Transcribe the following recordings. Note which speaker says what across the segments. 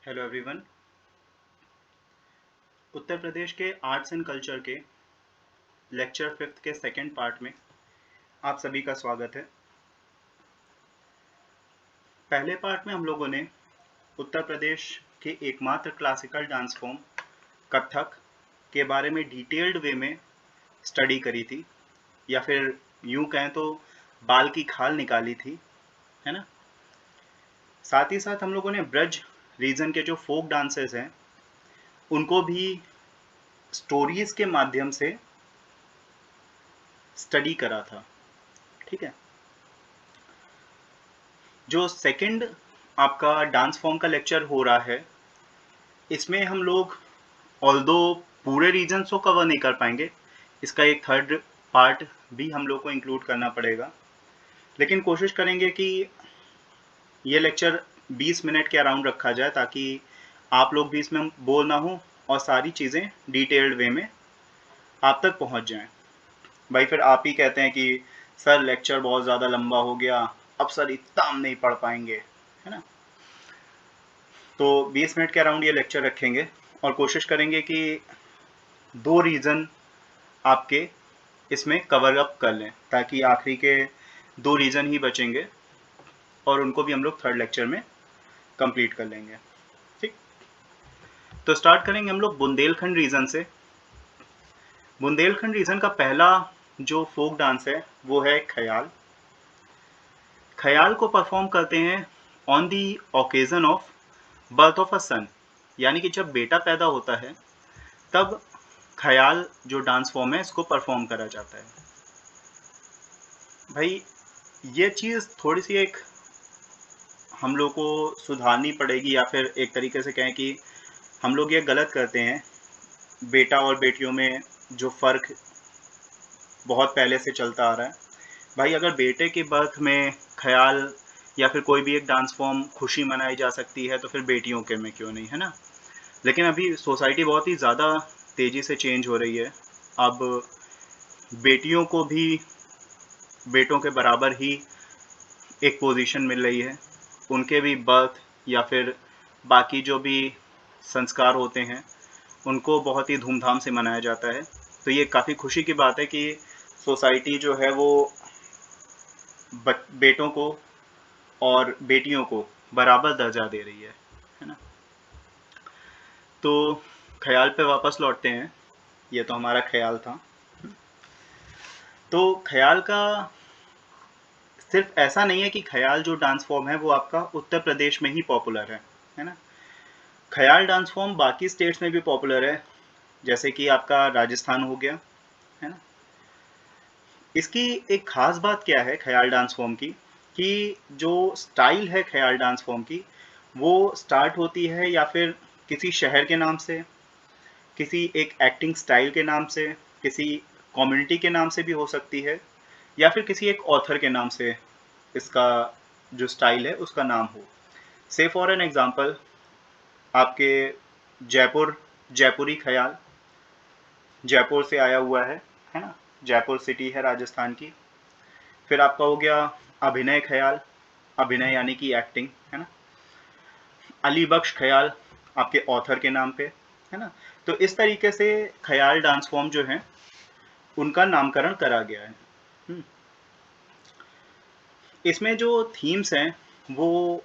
Speaker 1: Hello everyone. Uttar Pradesh के arts and culture के lecture fifth के सेकंड पार्ट में आप सभी का स्वागत है। पहले पार्ट में हम लोगों ने उत्तर प्रदेश के एकमात्र क्लासिकल डांस फॉर्म कथक के बारे में डिटेल्ड वे में स्टडी करी थी, या फिर यूं कहें तो बाल की खाल निकाली थी, है ना। साथ ही साथ हम लोगों ने ब्रज रीजन के जो फोक डांसेस हैं उनको भी स्टोरीज के माध्यम से स्टडी करा था। ठीक है। जो सेकंड आपका डांस फॉर्म का लेक्चर हो रहा है, इसमें हम लोग ऑल्दो पूरे रीजन्स को कवर नहीं कर पाएंगे, इसका एक थर्ड पार्ट भी हम लोग को इंक्लूड करना पड़ेगा, लेकिन कोशिश करेंगे कि ये लेक्चर 20 मिनट के अराउंड रखा जाए ताकि आप लोग भी इसमें बोर ना हो और सारी चीज़ें डिटेल्ड वे में आप तक पहुंच जाएं। भाई फिर आप ही कहते हैं कि सर लेक्चर बहुत ज़्यादा लंबा हो गया, अब सर इतना हम नहीं पढ़ पाएंगे, है ना। तो 20 मिनट के अराउंड ये लेक्चर रखेंगे और कोशिश करेंगे कि दो रीज़न आपके इसमें कवर अप कर लें ताकि आखिरी के दो रीज़न ही बचेंगे और उनको भी हम लोग थर्ड लेक्चर में कंप्लीट कर लेंगे। ठीक, तो स्टार्ट करेंगे हम लोग बुंदेलखंड रीजन से। बुंदेलखंड रीजन का पहला जो फोक डांस है वो है ख्याल। ख्याल को परफॉर्म करते हैं on the occasion of birth of a son, यानी कि जब बेटा पैदा होता है तब ख्याल जो डांस फॉर्म है इसको परफॉर्म करा जाता है। भाई ये चीज़ थोड़ी सी एक हम लोग को सुधारनी पड़ेगी, या फिर एक तरीके से कहें कि हम लोग ये गलत करते हैं। बेटा और बेटियों में जो फ़र्क बहुत पहले से चलता आ रहा है, भाई अगर बेटे की बर्थ में ख्याल या फिर कोई भी एक डांस फॉर्म खुशी मनाई जा सकती है तो फिर बेटियों के में क्यों नहीं, है ना। लेकिन अभी सोसाइटी बहुत ही ज़्यादा तेज़ी से चेंज हो रही है। अब बेटियों को भी बेटों के बराबर ही एक पोजीशन मिल रही है, उनके भी बर्थ या फिर बाकी जो भी संस्कार होते हैं उनको बहुत ही धूमधाम से मनाया जाता है। तो ये काफ़ी खुशी की बात है कि सोसाइटी जो है वो बेटों को और बेटियों को बराबर दर्जा दे रही है ना। तो ख्याल पे वापस लौटते हैं, ये तो हमारा ख्याल था। तो ख्याल का सिर्फ ऐसा नहीं है कि ख्याल जो डांस फॉर्म है वो आपका उत्तर प्रदेश में ही पॉपुलर है ना। ख्याल डांस फॉर्म बाकी स्टेट्स में भी पॉपुलर है, जैसे कि आपका राजस्थान हो गया, है ना। इसकी एक खास बात क्या है ख्याल डांस फॉर्म की, कि जो स्टाइल है ख्याल डांस फॉर्म की वो स्टार्ट होती है या फिर किसी शहर के नाम से, किसी एक एक्टिंग स्टाइल के नाम से, किसी कम्युनिटी के नाम से भी हो सकती है, या फिर किसी एक ऑथर के नाम से इसका जो स्टाइल है उसका नाम हो। से फॉर एन एग्जांपल आपके जयपुर, जयपुरी ख्याल जयपुर से आया हुआ है ना, जयपुर सिटी है राजस्थान की। फिर आपका हो गया अभिनय ख्याल, अभिनय यानी कि एक्टिंग, है ना। अली बख्श ख्याल आपके ऑथर के नाम पे, है ना। तो इस तरीके से ख्याल डांस फॉर्म जो है उनका नामकरण करा गया है। इसमें जो थीम्स हैं वो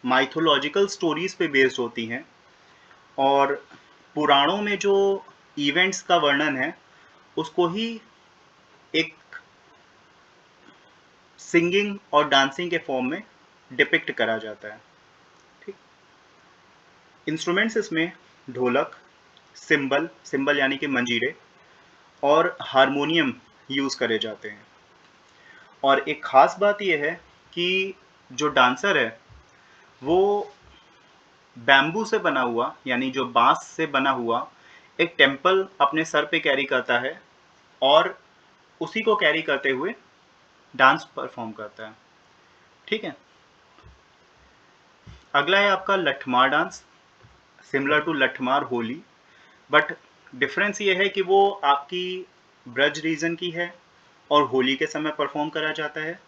Speaker 1: माइथोलॉजिकल स्टोरीज पे बेस्ड होती हैं, और पुराणों में जो इवेंट्स का वर्णन है उसको ही एक सिंगिंग और डांसिंग के फॉर्म में डिपिक्ट करा जाता है। ठीक, इंस्ट्रूमेंट्स इसमें ढोलक, सिंबल, सिंबल यानी कि मंजीरे, और हारमोनियम यूज़ करे जाते हैं। और एक ख़ास बात यह है कि जो डांसर है वो बैम्बू से बना हुआ, यानी जो बांस से बना हुआ एक टेम्पल अपने सर पे कैरी करता है और उसी को कैरी करते हुए डांस परफॉर्म करता है। ठीक है। अगला है आपका Lathmar dance, similar to Lathmar Holi, but difference ये है कि वो आपकी ब्रज रीजन की है और होली के समय परफॉर्म करा जाता है,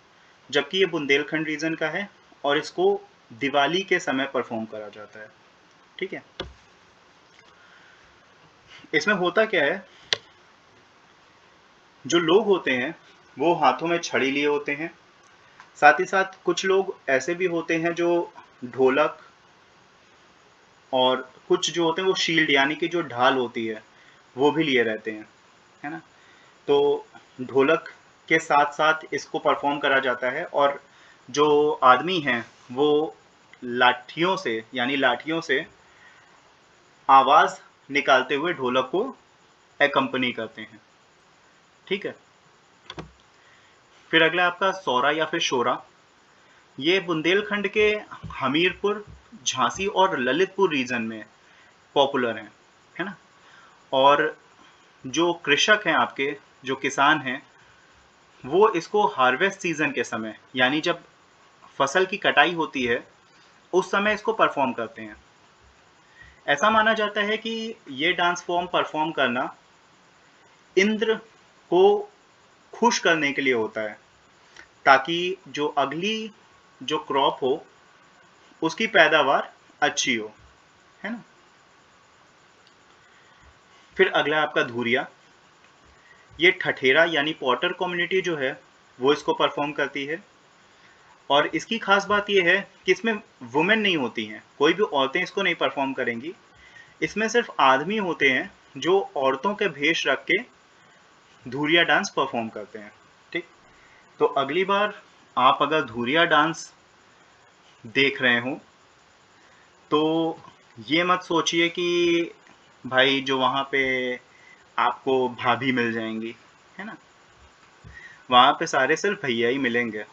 Speaker 1: जबकि ये बुंदेलखंड रीजन का है और इसको दिवाली के समय परफॉर्म करा जाता है। ठीक है। इसमें होता क्या है, जो लोग होते हैं वो हाथों में छड़ी लिए होते हैं, साथ ही साथ कुछ लोग ऐसे भी होते हैं जो ढोलक, और कुछ जो होते हैं वो शील्ड यानी कि जो ढाल होती है वो भी लिए रहते हैं, है ना। तो ढोलक के साथ साथ इसको परफॉर्म करा जाता है, और जो आदमी हैं वो लाठियों से यानी लाठियों से आवाज निकालते हुए ढोलक को एकम्पनी करते हैं, ठीक है। फिर अगला आपका सौरा या फिर शोरा। ये बुंदेलखंड के हमीरपुर, झांसी और ललितपुर रीजन में पॉपुलर है ना। और जो कृषक हैं आपके, जो किसान हैं, वो इसको हार्वेस्ट सीजन के समय यानी जब फसल की कटाई होती है उस समय इसको परफॉर्म करते हैं। ऐसा माना जाता है कि ये डांस फॉर्म परफॉर्म करना इंद्र को खुश करने के लिए होता है, ताकि जो अगली जो क्रॉप हो उसकी पैदावार अच्छी हो, है ना। फिर अगला आपका धूरिया। ये ठठेरा यानी पॉटर कम्युनिटी जो है वो इसको परफॉर्म करती है, और इसकी खास बात ये है कि इसमें वुमेन नहीं होती हैं, कोई भी औरतें इसको नहीं परफॉर्म करेंगी। इसमें सिर्फ आदमी होते हैं जो औरतों के भेष रख के धूरिया डांस परफॉर्म करते हैं, ठीक। तो अगली बार आप अगर धूरिया डांस देख रहे हो तो ये मत सोचिए कि भाई जो वहाँ पे आपको भाभी मिल जाएंगी, है ना। वहाँ पे सारे सिर्फ भैया ही मिलेंगे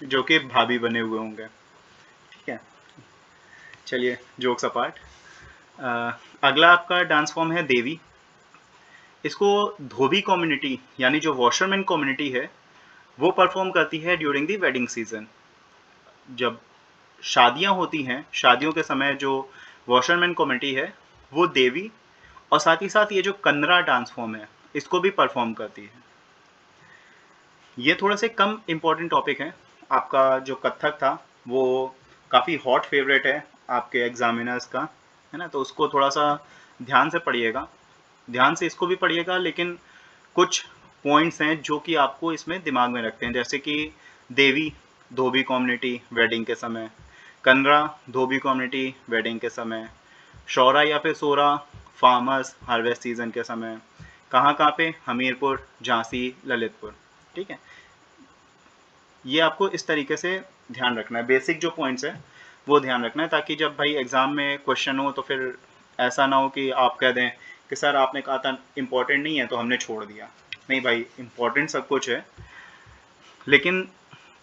Speaker 1: जो कि भाभी बने हुए होंगे, ठीक है। चलिए जोक्स अपार्ट। अगला आपका डांस फॉर्म है देवी। इसको धोबी कम्युनिटी यानी जो वॉशरमैन कम्युनिटी है वो परफॉर्म करती है ड्यूरिंग दी वेडिंग सीजन। जब शादियां होती हैं, शादियों के समय जो वॉशरमैन कम्युनिटी है वो देवी और साथ ही साथ ये जो कन्नरा डांस फॉर्म है इसको भी परफॉर्म करती है। ये थोड़ा से कम इम्पोर्टेंट टॉपिक है। आपका जो कथक था वो काफ़ी हॉट फेवरेट है आपके एग्जामिनर्स का, है ना। तो उसको थोड़ा सा ध्यान से पढ़िएगा, ध्यान से इसको भी पढ़िएगा, लेकिन कुछ पॉइंट्स हैं जो कि आपको इसमें दिमाग में रखते हैं, जैसे कि देवी धोबी कम्युनिटी वेडिंग के समय, कन्नरा धोबी कम्युनिटी वेडिंग के समय, शौरा या फिर सोरा फार्मर्स हार्वेस्ट सीजन के समय, कहाँ पे, हमीरपुर, झांसी, ललितपुर, ठीक है। ये आपको इस तरीके से ध्यान रखना है, बेसिक जो पॉइंट्स है वो ध्यान रखना है, ताकि जब भाई एग्जाम में क्वेश्चन हो तो फिर ऐसा ना हो कि आप कह दें कि सर आपने कहा था इम्पोर्टेंट नहीं है तो हमने छोड़ दिया। नहीं भाई, इम्पोर्टेंट सब कुछ है, लेकिन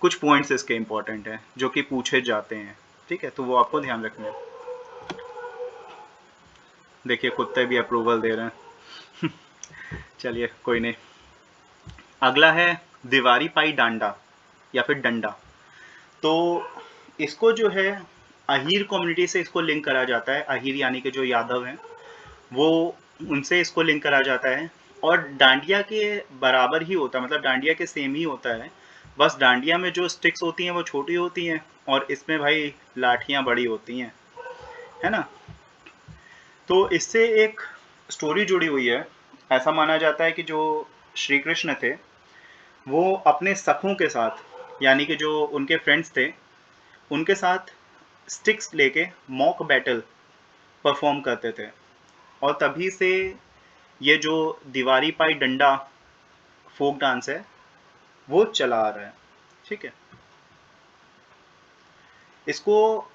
Speaker 1: कुछ पॉइंट्स इसके इम्पोर्टेंट हैं जो कि पूछे जाते हैं, ठीक है। तो वो आपको ध्यान रखना है। देखिए कुत्ते भी अप्रूवल दे रहे हैं चलिए कोई नहीं। अगला है दीवारी पाई डांडा या फिर डंडा। तो इसको जो है अहीर कम्युनिटी से इसको लिंक करा जाता है। अहीर यानी कि जो यादव हैं वो, उनसे इसको लिंक करा जाता है, और डांडिया के बराबर ही होता है, मतलब डांडिया के सेम ही होता है। बस डांडिया में जो स्टिक्स होती हैं वो छोटी होती हैं और इसमें भाई लाठियाँ बड़ी होती हैं, है ना। तो इससे एक स्टोरी जुड़ी हुई है। ऐसा माना जाता है कि जो श्री कृष्ण थे वो अपने सखों के साथ यानी कि जो उनके फ्रेंड्स थे उनके साथ स्टिक्स लेके मॉक बैटल परफॉर्म करते थे, और तभी से ये जो दीवारी पाई डंडा फोक डांस है वो चला आ रहा है, ठीक है। इसको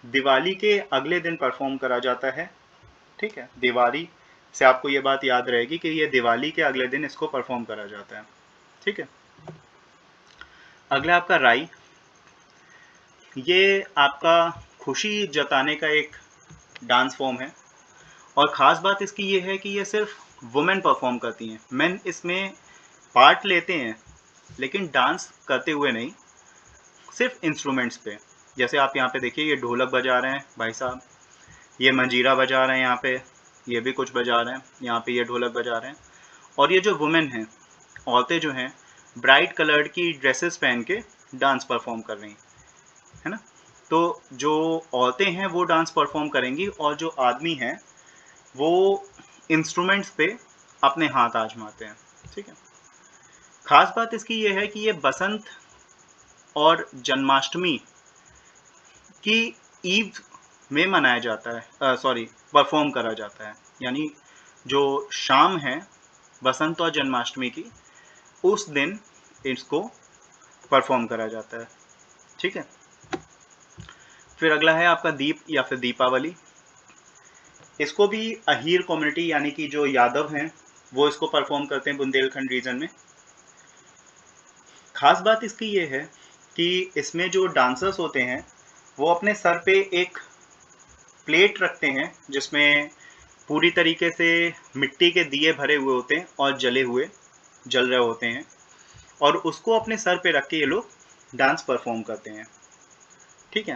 Speaker 1: दिवाली के अगले दिन परफॉर्म करा जाता है, ठीक है। दिवाली से आपको ये बात याद रहेगी कि ये दिवाली के अगले दिन इसको परफॉर्म करा जाता है, ठीक है। अगला आपका राई। ये आपका खुशी जताने का एक डांस फॉर्म है, और ख़ास बात इसकी ये है कि ये सिर्फ वुमेन परफॉर्म करती हैं। मेन इसमें पार्ट लेते हैं लेकिन डांस करते हुए नहीं, सिर्फ इंस्ट्रूमेंट्स पे। जैसे आप यहाँ पे देखिए ये ढोलक बजा रहे हैं भाई साहब, ये मंजीरा बजा रहे हैं यहाँ पे, ये भी कुछ बजा रहे हैं यहाँ पे, ये ढोलक बजा रहे हैं। और ये जो वुमेन हैं, औरतें जो हैं, ब्राइट कलर्ड की ड्रेसेस पहन के डांस परफॉर्म कर रही हैं, है ना। तो जो औरतें हैं वो डांस परफॉर्म करेंगी और जो आदमी हैं वो इंस्ट्रूमेंट्स पे अपने हाथ आजमाते हैं। ठीक है, खास बात इसकी ये है कि ये बसंत और जन्माष्टमी की ईव में मनाया जाता है, परफॉर्म करा जाता है। यानी जो शाम है बसंत और जन्माष्टमी की, उस दिन इसको परफॉर्म करा जाता है। ठीक है, फिर अगला है आपका दीप या फिर दीपावली। इसको भी अहीर कम्युनिटी यानी कि जो यादव हैं वो इसको परफॉर्म करते हैं बुंदेलखंड रीजन में। खास बात इसकी ये है कि इसमें जो डांसर्स होते हैं वो अपने सर पे एक प्लेट रखते हैं जिसमें पूरी तरीके से मिट्टी के दिए भरे हुए होते हैं और जल रहे होते हैं, और उसको अपने सर पे रख के ये लोग डांस परफॉर्म करते हैं। ठीक है,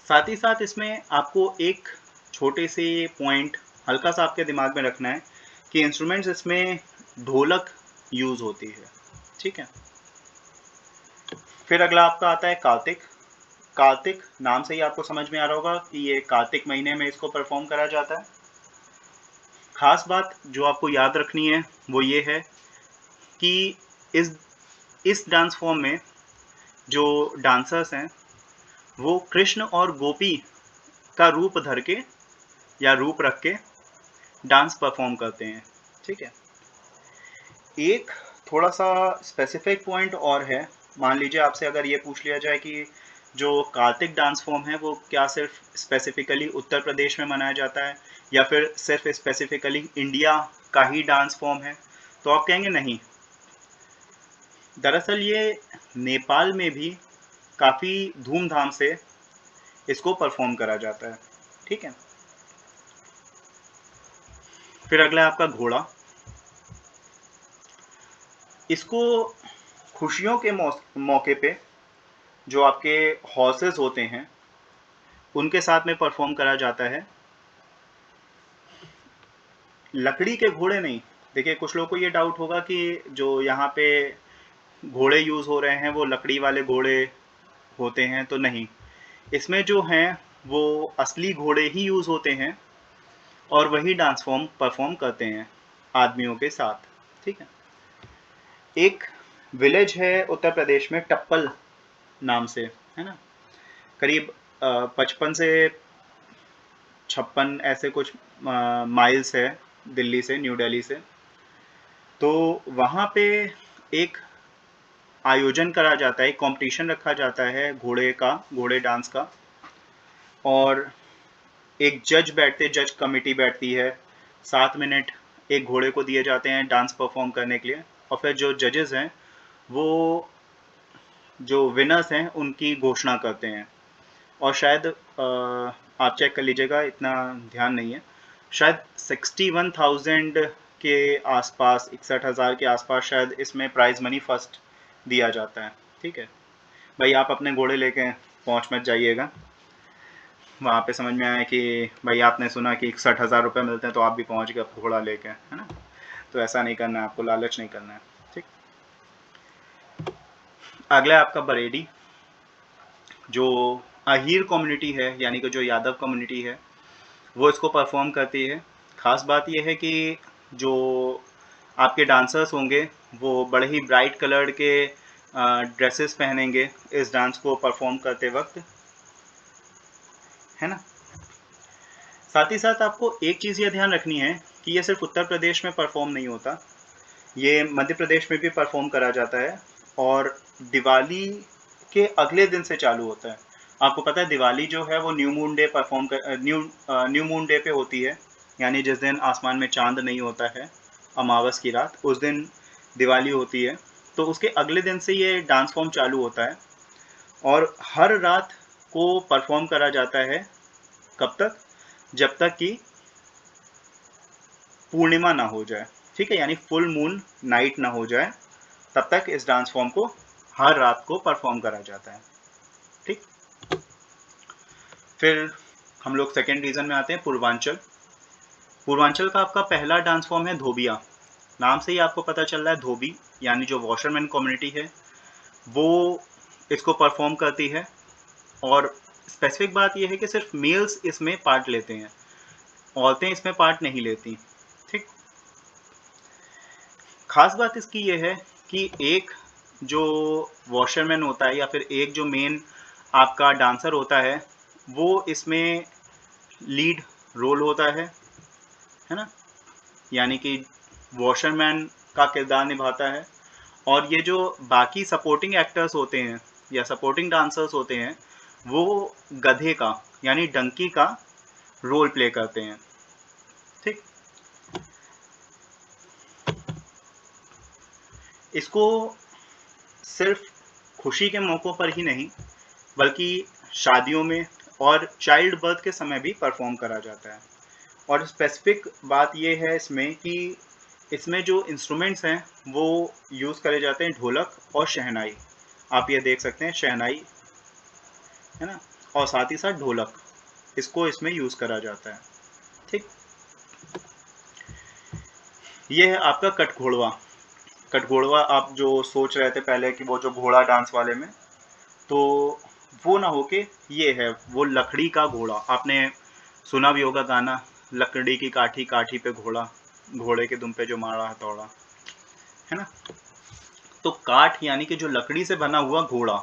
Speaker 1: साथ ही साथ इसमें आपको एक छोटे से पॉइंट हल्का सा आपके दिमाग में रखना है कि इंस्ट्रूमेंट्स इसमें ढोलक यूज होती है। ठीक है, फिर अगला आपका आता है कार्तिक। कार्तिक नाम से ही आपको समझ में आ रहा होगा कि ये कार्तिक महीने में इसको परफॉर्म करा जाता है। खास बात जो आपको याद रखनी है वो ये है कि इस डांस फॉर्म में जो डांसर्स हैं वो कृष्ण और गोपी का रूप धर के या रूप रख के डांस परफॉर्म करते हैं। ठीक है, एक थोड़ा सा स्पेसिफिक पॉइंट और है। मान लीजिए आपसे अगर ये पूछ लिया जाए कि जो कार्तिक डांस फॉर्म है वो क्या सिर्फ स्पेसिफिकली उत्तर प्रदेश में मनाया जाता है या फिर सिर्फ स्पेसिफिकली इंडिया का ही डांस फॉर्म है, तो आप कहेंगे नहीं। दरअसल ये नेपाल में भी काफ़ी धूमधाम से इसको परफॉर्म करा जाता है। ठीक है, फिर अगला है आपका घोड़ा। इसको खुशियों के मौके पे जो आपके हॉर्सेस होते हैं उनके साथ में परफॉर्म करा जाता है। लकड़ी के घोड़े नहीं। देखिए कुछ लोगों को ये डाउट होगा कि जो यहाँ पे घोड़े यूज़ हो रहे हैं वो लकड़ी वाले घोड़े होते हैं, तो नहीं, इसमें जो हैं वो असली घोड़े ही यूज़ होते हैं और वही डांस फॉर्म परफॉर्म करते हैं आदमियों के साथ। ठीक है, एक विलेज है उत्तर प्रदेश में टप्पल नाम से, है ना, करीब 55 से 56 ऐसे कुछ माइल्स है दिल्ली से, न्यू दिल्ली से। तो वहाँ पे एक आयोजन करा जाता है, एक कंपटीशन रखा जाता है घोड़े डांस का, और एक जज कमेटी बैठती है। 7 मिनट एक घोड़े को दिए जाते हैं डांस परफॉर्म करने के लिए, और फिर जो जजेस हैं वो जो विनर्स हैं उनकी घोषणा करते हैं। और शायद आप चेक कर लीजिएगा, इतना ध्यान नहीं है, शायद 61,000 के आसपास, 61,000 के आसपास शायद इसमें प्राइज मनी फर्स्ट दिया जाता है। ठीक है भाई, आप अपने घोड़े लेके पहुँच मत जाइएगा वहाँ पे, समझ में आया कि भाई आपने सुना कि 61,000 रुपये मिलते हैं तो आप भी पहुँच गए घोड़ा लेके, है ना। तो ऐसा नहीं करना है आपको, लालच नहीं करना है। ठीक, अगला है आपका बरेडी। जो अहीर कम्युनिटी है यानी कि जो यादव कम्युनिटी है वो इसको परफॉर्म करती है। खास बात यह है कि जो आपके डांसर्स होंगे वो बड़े ही ब्राइट कलर्ड के ड्रेसेस पहनेंगे इस डांस को परफॉर्म करते वक्त, है ना। साथ ही साथ आपको एक चीज़ ये ध्यान रखनी है कि ये सिर्फ उत्तर प्रदेश में परफॉर्म नहीं होता, ये मध्य प्रदेश में भी परफॉर्म करा जाता है और दिवाली के अगले दिन से चालू होता है। आपको पता है दिवाली जो है वो new moon day new moon day पे होती है, यानी जिस दिन आसमान में चांद नहीं होता है, अमावस की रात, उस दिन दिवाली होती है। तो उसके अगले दिन से ये डांस फॉर्म चालू होता है और हर रात को परफॉर्म करा जाता है। कब तक? जब तक कि पूर्णिमा ना हो जाए। ठीक है, यानी फुल मून नाइट ना हो जाए, तब तक इस डांस फॉर्म को हर रात को परफॉर्म करा जाता है। ठीक, फिर हम लोग सेकेंड रीजन में आते हैं, पूर्वांचल। पूर्वांचल का आपका पहला डांस फॉर्म है धोबिया। नाम से ही आपको पता चल रहा है, धोबी यानी जो वॉशरमैन कम्युनिटी है वो इसको परफॉर्म करती है। और स्पेसिफिक बात यह है कि सिर्फ मेल्स इसमें पार्ट लेते हैं, औरतें इसमें पार्ट नहीं लेती। ठीक, खास बात इसकी यह है कि एक जो वॉशरमैन होता है या फिर एक जो मेन आपका डांसर होता है वो इसमें लीड रोल होता है ना, यानी कि वॉशरमैन का किरदार निभाता है। और ये जो बाकी सपोर्टिंग एक्टर्स होते हैं या सपोर्टिंग डांसर्स होते हैं वो गधे का यानी डंकी का रोल प्ले करते हैं। ठीक, इसको सिर्फ खुशी के मौक़ों पर ही नहीं बल्कि शादियों में और चाइल्ड बर्थ के समय भी परफॉर्म करा जाता है। और स्पेसिफिक बात यह है इसमें कि इसमें जो इंस्ट्रूमेंट्स हैं वो यूज़ करे जाते हैं ढोलक और शहनाई। आप ये देख सकते हैं शहनाई है ना, और साथ ही साथ ढोलक, इसको इसमें यूज़ करा जाता है। ठीक, ये है आपका कटघोड़वा। कटघोड़वा आप जो सोच रहे थे पहले कि वो जो घोड़ा डांस वाले में, तो वो ना होके ये है वो लकड़ी का घोड़ा। आपने सुना भी होगा गाना, लकड़ी की काठी काठी पे घोड़ा, घोड़े के दुम पे जो मारा हथौड़ा, है ना। तो काठ यानी कि जो लकड़ी से बना हुआ घोड़ा।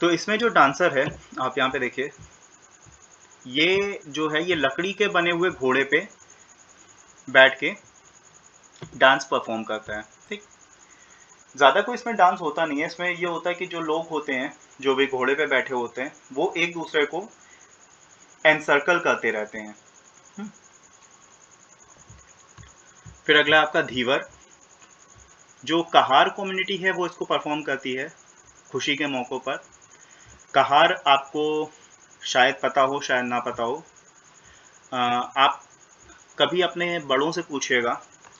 Speaker 1: तो इसमें जो डांसर है आप यहाँ पे देखिए, ये जो है ये लकड़ी के बने हुए घोड़े पे बैठ के डांस परफॉर्म करता है। ठीक, ज़्यादा कोई इसमें डांस होता नहीं है। इसमें ये होता है कि जो लोग होते हैं जो भी घोड़े पे बैठे होते हैं वो एक दूसरे को एनसर्कल करते रहते हैं। फिर अगला आपका धीवर। जो कहार कम्युनिटी है वो इसको परफॉर्म करती है खुशी के मौक़ों पर। कहार आपको शायद पता हो शायद ना पता हो। आप कभी अपने बड़ों से पूछिएगा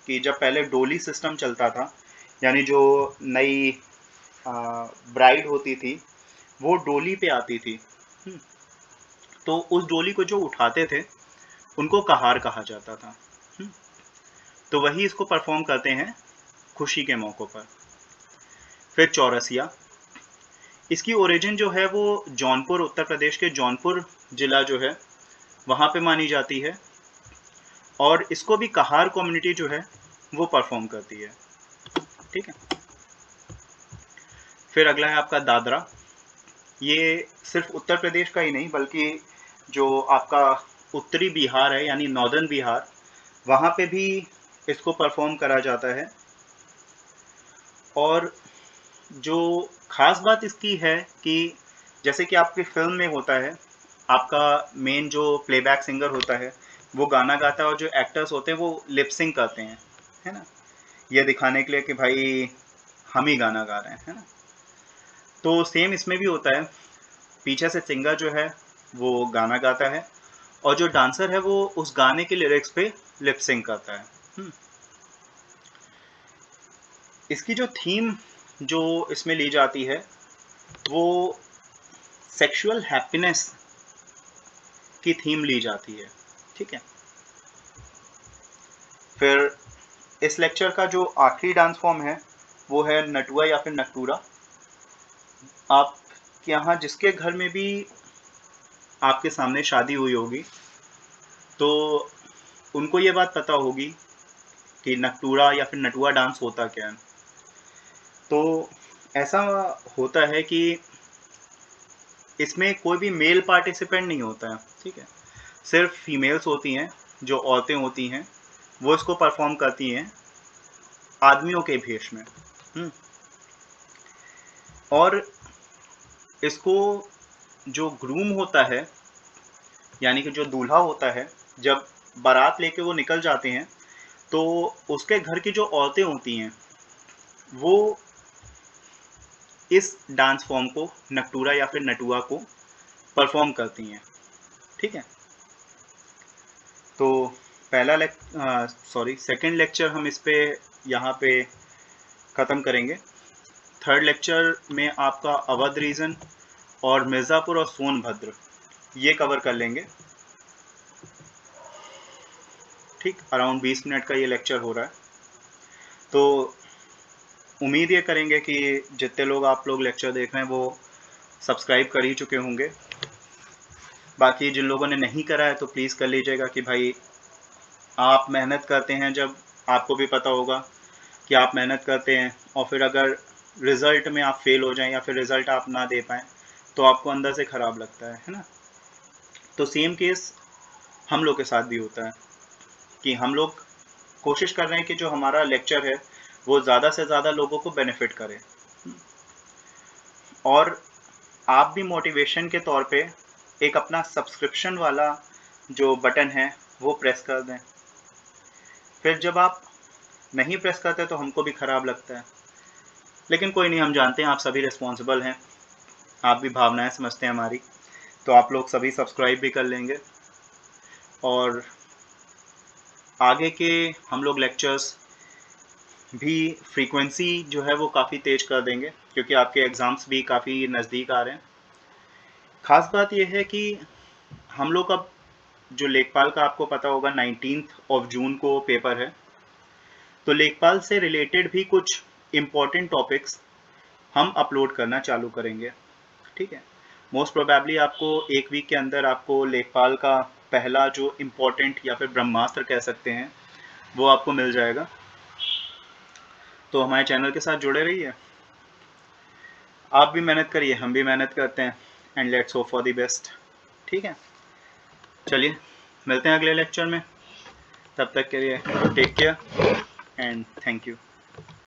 Speaker 1: कि जब पहले डोली सिस्टम चलता था, यानी जो नई ब्राइड होती थी वो डोली पे आती थी, तो उस डोली को जो उठाते थे उनको कहार कहा जाता था। तो वही इसको परफॉर्म करते हैं खुशी के मौक़ों पर। फिर चौरसिया, इसकी ओरिजिन जो है वो जौनपुर, उत्तर प्रदेश के जौनपुर ज़िला जो है वहाँ पे मानी जाती है। और इसको भी कहार कम्युनिटी जो है वो परफॉर्म करती है। ठीक है, फिर अगला है आपका दादरा। ये सिर्फ उत्तर प्रदेश का ही नहीं बल्कि जो आपका उत्तरी बिहार है यानी नॉर्दर्न बिहार, वहाँ पे भी इसको परफॉर्म करा जाता है। और जो ख़ास बात इसकी है कि जैसे कि आपकी फिल्म में होता है, आपका मेन जो प्लेबैक सिंगर होता है वो गाना गाता है और जो एक्टर्स होते हैं वो लिप सिंक करते हैं, है ना, ये दिखाने के लिए कि भाई हम ही गाना गा रहे हैं, है ना। तो सेम इसमें भी होता है, पीछे से सिंगर जो है वो गाना गाता है और जो डांसर है वो उस गाने के लिरिक्स पे लिप सिंक करता है। इसकी जो थीम जो इसमें ली जाती है वो सेक्सुअल हैप्पीनेस की थीम ली जाती है। ठीक है, फिर इस लेक्चर का जो आखिरी डांस फॉर्म है वो है नटुआ या फिर नटूरा। आप यहाँ जिसके घर में भी आपके सामने शादी हुई होगी तो उनको ये बात पता होगी कि नटूरा या फिर नटुआ डांस होता क्या है। तो ऐसा होता है कि इसमें कोई भी मेल पार्टिसिपेंट नहीं होता है। ठीक है, सिर्फ फीमेल्स होती हैं, जो औरतें होती हैं वो इसको परफॉर्म करती हैं आदमियों के भेष में। और इसको जो ग्रूम होता है यानी कि जो दूल्हा होता है, जब बारात लेके वो निकल जाते हैं तो उसके घर की जो औरतें होती हैं वो इस डांस फॉर्म को, नटूरा या फिर नटुआ को परफॉर्म करती हैं। ठीक है, तो सेकंड लेक्चर हम इस पे यहाँ पे ख़त्म करेंगे। थर्ड लेक्चर में आपका अवध रीजन और मिर्ज़ापुर और सोनभद्र ये कवर कर लेंगे। ठीक, अराउंड 20 मिनट का ये लेक्चर हो रहा है। तो उम्मीद ये करेंगे कि जितने लोग आप लोग लेक्चर देख रहे हैं वो सब्सक्राइब कर ही चुके होंगे। बाकी जिन लोगों ने नहीं करा है तो प्लीज़ कर लीजिएगा कि भाई आप मेहनत करते हैं, जब आपको भी पता होगा कि आप मेहनत करते हैं और फिर अगर रिज़ल्ट में आप फेल हो जाएं या फिर रिज़ल्ट आप ना दे पाएँ तो आपको अंदर से ख़राब लगता है ना। तो सेम केस हम लोग के साथ भी होता है कि हम लोग कोशिश कर रहे हैं कि जो हमारा लेक्चर है वो ज़्यादा से ज़्यादा लोगों को बेनिफिट करे, और आप भी मोटिवेशन के तौर पे एक अपना सब्सक्रिप्शन वाला जो बटन है वो प्रेस कर दें। फिर जब आप नहीं प्रेस करते तो हमको भी ख़राब लगता है, लेकिन कोई नहीं, हम जानते हैं आप सभी रिस्पॉन्सिबल हैं, आप भी भावनाएं समझते हैं हमारी, तो आप लोग सभी सब्सक्राइब भी कर लेंगे। और आगे के हम लोग लेक्चर्स भी फ्रीक्वेंसी जो है वो काफ़ी तेज कर देंगे, क्योंकि आपके एग्ज़ाम्स भी काफ़ी नज़दीक आ रहे हैं। ख़ास बात यह है कि हम लोग अब जो लेखपाल का आपको पता होगा 19 जून को पेपर है, तो लेखपाल से रिलेटेड भी कुछ इम्पॉर्टेंट टॉपिक्स हम अपलोड करना चालू करेंगे। ठीक है, मोस्ट प्रोबेबली आपको एक वीक के अंदर आपको लेखपाल का पहला जो इम्पोर्टेंट या फिर ब्रह्मास्त्र कह सकते हैं वो आपको मिल जाएगा। तो हमारे चैनल के साथ जुड़े रहिए, आप भी मेहनत करिए, हम भी मेहनत करते हैं, and let's hope for the best. ठीक है, चलिए मिलते हैं अगले लेक्चर में, तब तक के लिए take care and thank you.